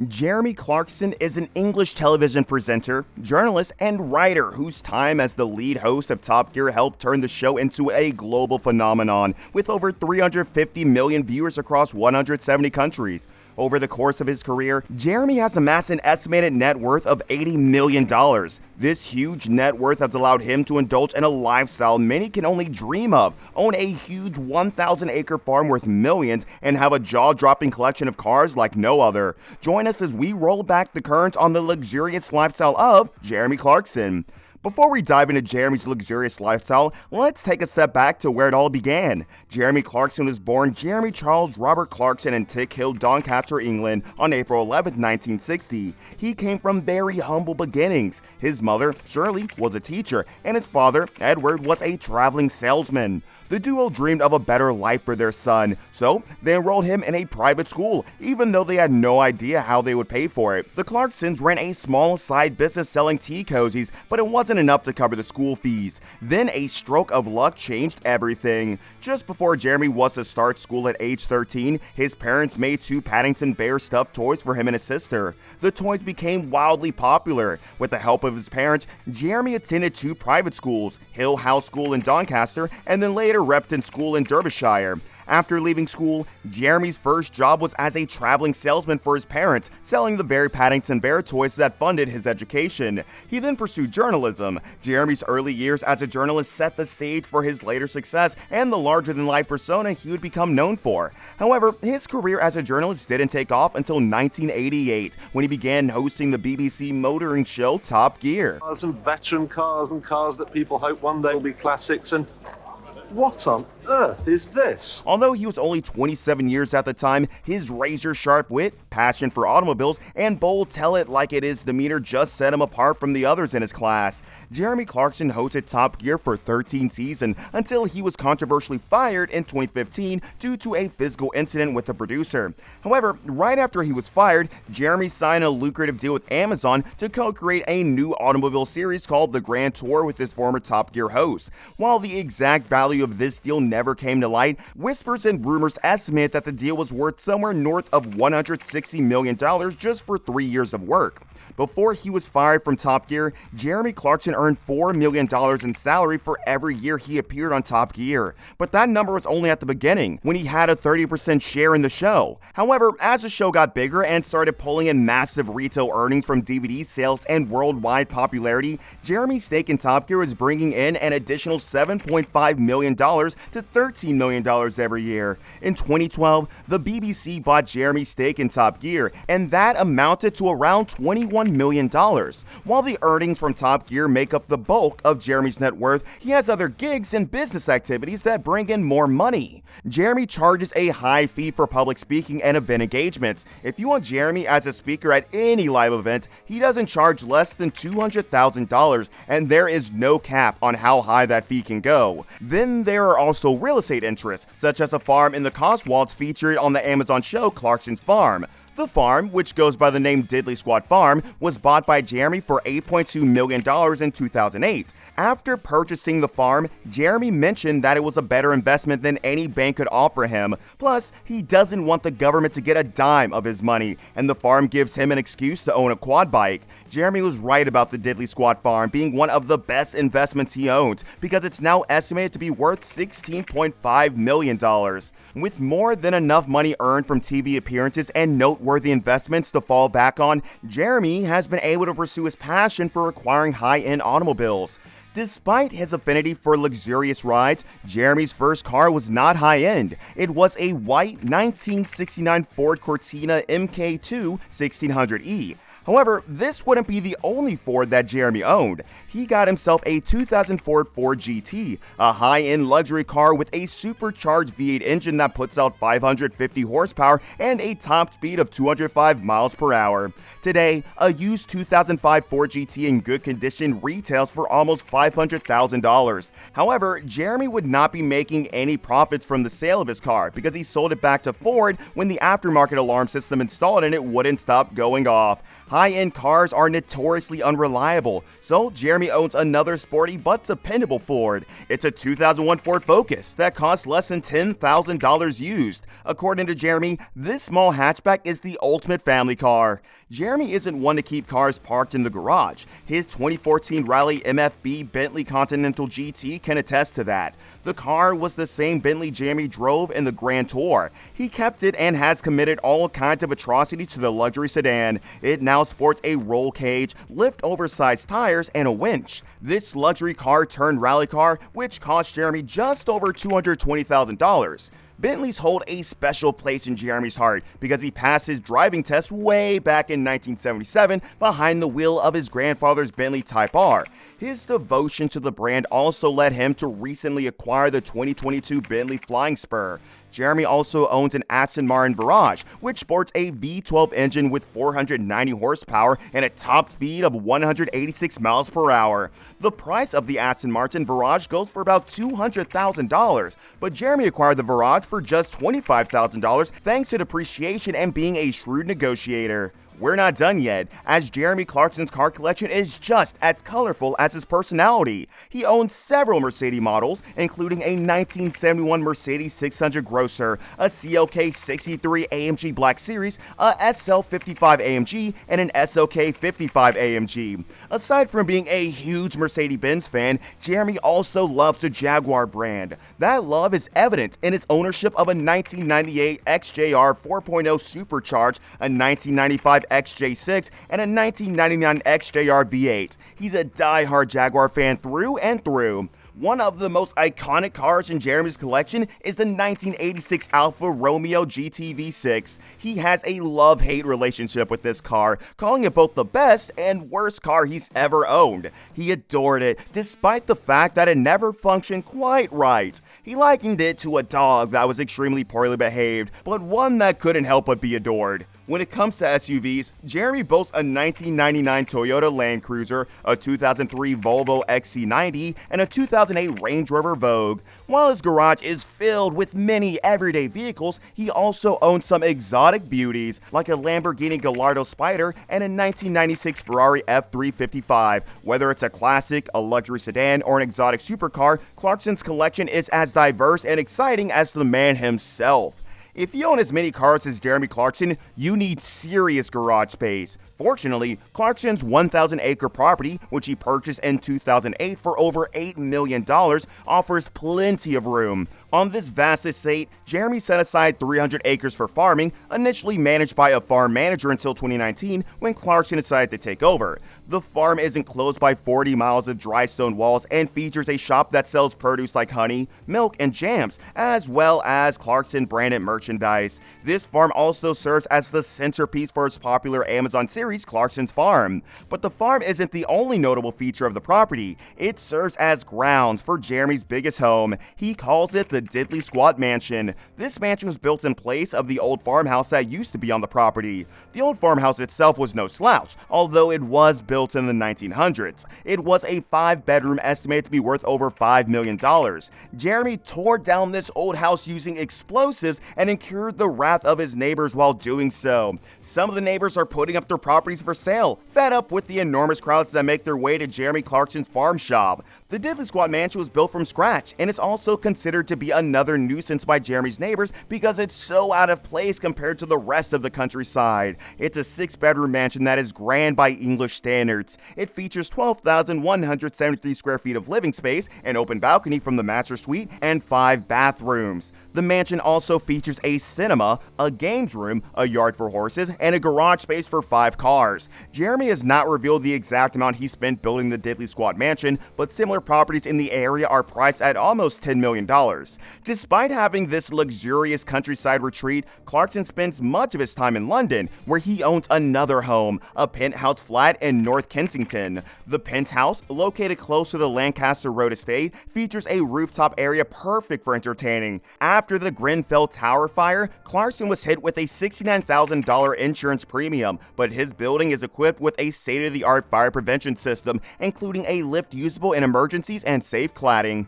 Jeremy Clarkson is an English television presenter, journalist, and writer whose time as the lead host of Top Gear helped turn the show into a global phenomenon, with over 350 million viewers across 170 countries. Over the course of his career, Jeremy has amassed an estimated net worth of $80 million. This huge net worth has allowed him to indulge in a lifestyle many can only dream of, own a huge 1,000-acre farm worth millions, and have a jaw-dropping collection of cars like no other. Join us as we roll back the curtains on the luxurious lifestyle of Jeremy Clarkson. Before we dive into Jeremy's luxurious lifestyle, let's take a step back to where it all began. Jeremy Clarkson was born Jeremy Charles Robert Clarkson in Tick Hill, Doncaster, England on April 11, 1960. He came from very humble beginnings. His mother, Shirley, was a teacher, and his father, Edward, was a traveling salesman. The duo dreamed of a better life for their son, so they enrolled him in a private school, even though they had no idea how they would pay for it. The Clarksons ran a small side business selling tea cozies, but it wasn't enough to cover the school fees. Then a stroke of luck changed everything. Just before Jeremy was to start school at age 13, his parents made 2 Paddington Bear stuffed toys for him and his sister. The toys became wildly popular. With the help of his parents, Jeremy attended 2 private schools, Hill House School in Doncaster, and then later Repton School in Derbyshire. After leaving school, Jeremy's first job was as a traveling salesman for his parents, selling the very Paddington Bear toys that funded his education. He then pursued journalism. Jeremy's early years as a journalist set the stage for his later success and the larger-than-life persona he would become known for. However, his career as a journalist didn't take off until 1988, when he began hosting the BBC motoring show Top Gear. Some veteran cars and cars that people hope one day will be classics, and what on earth is this? Although he was only 27 years at the time, his razor-sharp wit, passion for automobiles, and bold tell-it-like-it-is demeanor just set him apart from the others in his class. Jeremy Clarkson hosted Top Gear for 13 seasons until he was controversially fired in 2015 due to a physical incident with the producer. However, right after he was fired, Jeremy signed a lucrative deal with Amazon to co-create a new automobile series called The Grand Tour with his former Top Gear host. While the exact value of this deal never came to light, whispers and rumors estimate that the deal was worth somewhere north of $160 million just for 3 years of work. Before he was fired from Top Gear, Jeremy Clarkson earned $4 million in salary for every year he appeared on Top Gear. But that number was only at the beginning, when he had a 30% share in the show. However, as the show got bigger and started pulling in massive retail earnings from DVD sales and worldwide popularity, Jeremy's stake in Top Gear was bringing in an additional $7.5 million to $13 million every year. In 2012, the BBC bought Jeremy's stake in Top Gear, and that amounted to around $21 million. While the earnings from Top Gear make up the bulk of Jeremy's net worth, he has other gigs and business activities that bring in more money. Jeremy charges a high fee for public speaking and event engagements. If you want Jeremy as a speaker at any live event, he doesn't charge less than $200,000, and there is no cap on how high that fee can go. Then there are also real estate interests, such as a farm in the Cotswolds featured on the Amazon show Clarkson's Farm. The farm, which goes by the name Diddley Squat Farm, was bought by Jeremy for $8.2 million in 2008. After purchasing the farm, Jeremy mentioned that it was a better investment than any bank could offer him. Plus, he doesn't want the government to get a dime of his money, and the farm gives him an excuse to own a quad bike. Jeremy was right about the Diddley Squat Farm being one of the best investments he owned, because it's now estimated to be worth $16.5 million. With more than enough money earned from TV appearances and noteworthy investments to fall back on, Jeremy has been able to pursue his passion for acquiring high-end automobiles. Despite his affinity for luxurious rides, Jeremy's first car was not high-end. It was a white 1969 Ford Cortina MK2 1600E. However, this wouldn't be the only Ford that Jeremy owned. He got himself a 2004 Ford GT, a high-end luxury car with a supercharged V8 engine that puts out 550 horsepower and a top speed of 205 miles per hour. Today, a used 2005 Ford GT in good condition retails for almost $500,000. However, Jeremy would not be making any profits from the sale of his car because he sold it back to Ford when the aftermarket alarm system installed in it wouldn't stop going off. High-end cars are notoriously unreliable, so Jeremy owns another sporty but dependable Ford. It's a 2001 Ford Focus that costs less than $10,000 used. According to Jeremy, this small hatchback is the ultimate family car. Jeremy isn't one to keep cars parked in the garage. His 2014 Rally MFB Bentley Continental GT can attest to that. The car was the same Bentley Jeremy drove in the Grand Tour. He kept it and has committed all kinds of atrocities to the luxury sedan. It now sports a roll cage, lift oversized tires, and a winch. This luxury car turned rally car, which cost Jeremy just over $220,000. Bentleys hold a special place in Jeremy's heart because he passed his driving test way back in 1977 behind the wheel of his grandfather's Bentley Type R. His devotion to the brand also led him to recently acquire the 2022 Bentley Flying Spur. Jeremy also owns an Aston Martin Virage, which sports a V12 engine with 490 horsepower and a top speed of 186 miles per hour. The price of the Aston Martin Virage goes for about $200,000, but Jeremy acquired the Virage for just $25,000 thanks to depreciation and being a shrewd negotiator. We're not done yet, as Jeremy Clarkson's car collection is just as colorful as his personality. He owns several Mercedes models, including a 1971 Mercedes 600 Grosser, a CLK 63 AMG Black Series, a SL55 AMG, and an SLK 55 AMG. Aside from being a huge Mercedes-Benz fan, Jeremy also loves the Jaguar brand. That love is evident in his ownership of a 1998 XJR 4.0 Supercharged, a 1995 XJ6, and a 1999 XJR V8. He's a die-hard Jaguar fan through and through. One of the most iconic cars in Jeremy's collection is the 1986 Alfa Romeo GT V6. He has a love-hate relationship with this car, calling it both the best and worst car he's ever owned. He adored it, despite the fact that it never functioned quite right. He likened it to a dog that was extremely poorly behaved, but one that couldn't help but be adored. When it comes to SUVs, Jeremy boasts a 1999 Toyota Land Cruiser, a 2003 Volvo XC90, and a 2008 Range Rover Vogue. While his garage is filled with many everyday vehicles, he also owns some exotic beauties, like a Lamborghini Gallardo Spider and a 1996 Ferrari F355. Whether it's a classic, a luxury sedan, or an exotic supercar, Clarkson's collection is as diverse and exciting as the man himself. If you own as many cars as Jeremy Clarkson, you need serious garage space. Fortunately, Clarkson's 1,000-acre property, which he purchased in 2008 for over $8 million, offers plenty of room. On this vast estate, Jeremy set aside 300 acres for farming, initially managed by a farm manager until 2019 when Clarkson decided to take over. The farm is enclosed by 40 miles of dry stone walls and features a shop that sells produce like honey, milk, and jams, as well as Clarkson-branded merchandise. This farm also serves as the centerpiece for his popular Amazon series, Clarkson's Farm. But the farm isn't the only notable feature of the property. It serves as grounds for Jeremy's biggest home. He calls it the Diddley Squat Mansion. This mansion was built in place of the old farmhouse that used to be on the property. The old farmhouse itself was no slouch, although it was built in the 1900s. It was a 5-bedroom estimated to be worth over $5 million. Jeremy tore down this old house using explosives and incurred the wrath of his neighbors while doing so. Some of the neighbors are putting up their properties for sale, fed up with the enormous crowds that make their way to Jeremy Clarkson's farm shop. The Diddley Squat Mansion was built from scratch and is also considered to be another nuisance by Jeremy's neighbors because it's so out of place compared to the rest of the countryside. It's a 6-bedroom mansion that is grand by English standards. It features 12,173 square feet of living space, an open balcony from the master suite, and 5 bathrooms. The mansion also features a cinema, a games room, a yard for horses, and a garage space for 5 cars. Jeremy has not revealed the exact amount he spent building the Diddley Squat Mansion, but similar properties in the area are priced at almost $10 million. Despite having this luxurious countryside retreat, Clarkson spends much of his time in London, where he owns another home, a penthouse flat in North Kensington. The penthouse, located close to the Lancaster Road estate, features a rooftop area perfect for entertaining. After the Grenfell Tower fire, Clarkson was hit with a $69,000 insurance premium, but his building is equipped with a state-of-the-art fire prevention system, including a lift usable in emergencies and safe cladding.